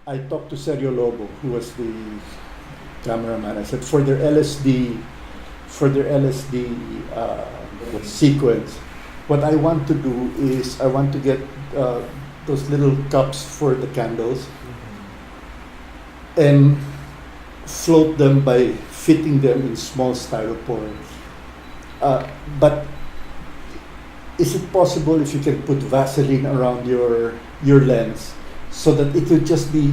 I talked to Sergio Lobo, who was the cameraman. I said, for their LSD sequence, what I want to do is I want to get those little cups for the candles and float them by fitting them in small styrofoam. But is it possible if you can put Vaseline around your lens so that it will just be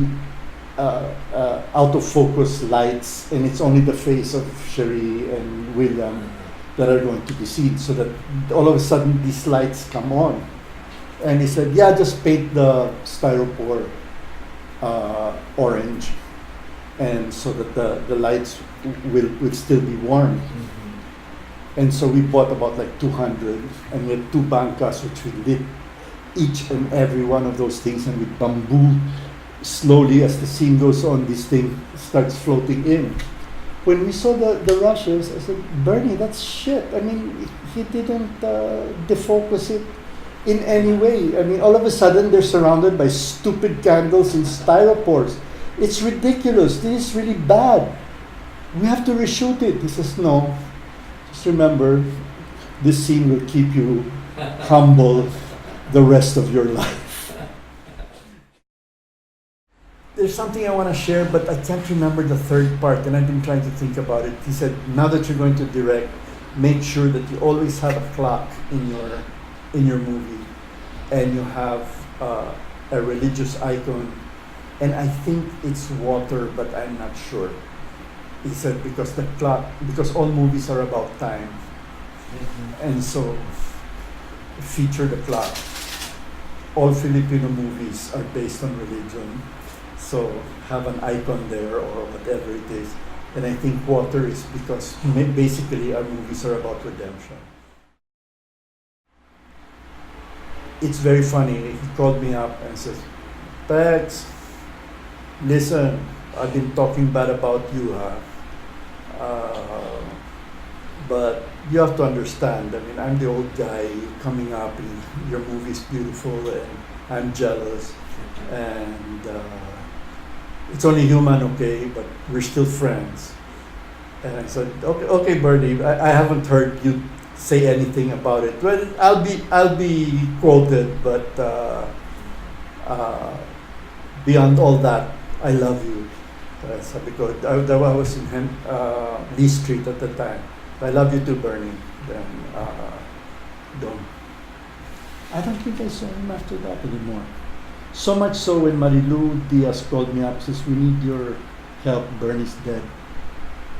out of focus lights, and it's only the face of Cherie and William that are going to be seen, so that all of a sudden these lights come on. And he said, yeah, just paint the styrofoam orange, and so that the lights will still be warm. And so we bought about like 200, and we had two bancas which we lit each and every one of those things, and with bamboo, slowly as the scene goes on, this thing starts floating in. When we saw the rushes, I said, Bernie, that's shit. I mean, he didn't defocus it in any way. I mean, all of a sudden they're surrounded by stupid candles and styrofoams. It's ridiculous. This is really bad. We have to reshoot it. He says, no. Just remember, this scene will keep you humble the rest of your life. There's something I want to share, but I can't remember the third part, and I've been trying to think about it. He said, now that you're going to direct, make sure that you always have a clock in your movie, and you have a religious icon, and I think it's water, but I'm not sure. He said because all movies are about time, and so feature the clock. All Filipino movies are based on religion, so have an icon there or whatever it is. And I think water is because basically our movies are about redemption. It's very funny. He called me up and says, Pex, listen, I've been talking bad about you, but you have to understand, I mean, I'm the old guy coming up, and your movie's beautiful, and I'm jealous, and it's only human, okay, but we're still friends. And I said, okay, Bernie, I haven't heard you say anything about it. Well, I'll be quoted, but beyond all that, I love you. Sabi ko, I was in Lee Street at the time. I love you too, Bernie. Then, I don't think I saw him after that anymore. So much so when Marilu Diaz called me up, says, we need your help, Bernie's dead.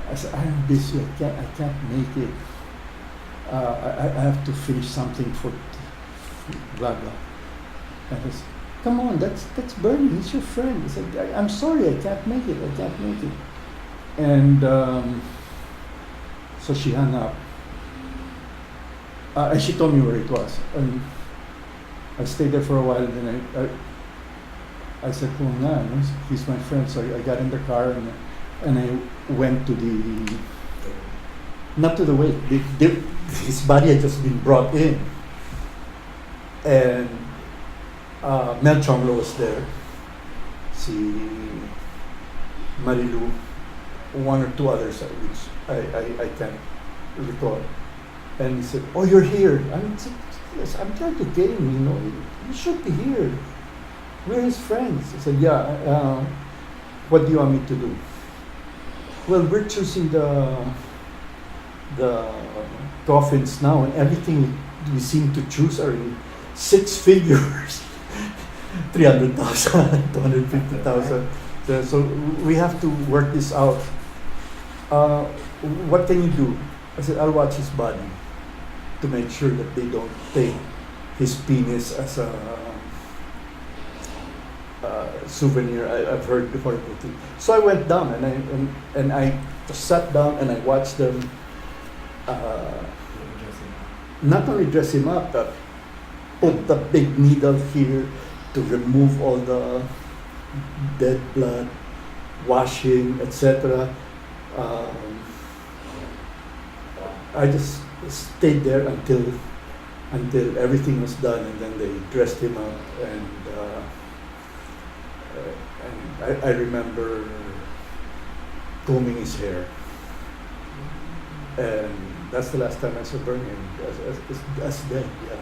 I said, I'm busy, I can't make it. I have to finish something for Gaga. And I said, come on, that's Bernie, he's your friend. He said, I'm sorry, I can't make it. And so she hung up. And she told me where it was. And I stayed there for a while, and then I said, oh nga, no? He's my friend. So I got in the car, and I went to not to the wake. His body had just been brought in. And Mel Chonglo was there. Si Marilu, one or two others, which I can't recall. And he said, oh, you're here. I mean, yes, I'm trying to game, you should be here. We're his friends. I said, yeah, what do you want me to do? Well, we're choosing the coffins now, and everything we seem to choose are in six figures. 300,000, 250,000. So we have to work this out. What can you do? I said, I'll watch his body to make sure that they don't take his penis as a souvenir. I've heard before. So I went down, and I just sat down and I watched them. Not only dress him up, but put the big needle here to remove all the dead blood, wash him, etc. I just stayed there until everything was done, and then they dressed him up, and I remember combing his hair. And that's the last time I saw Bernie. That's dead, yeah.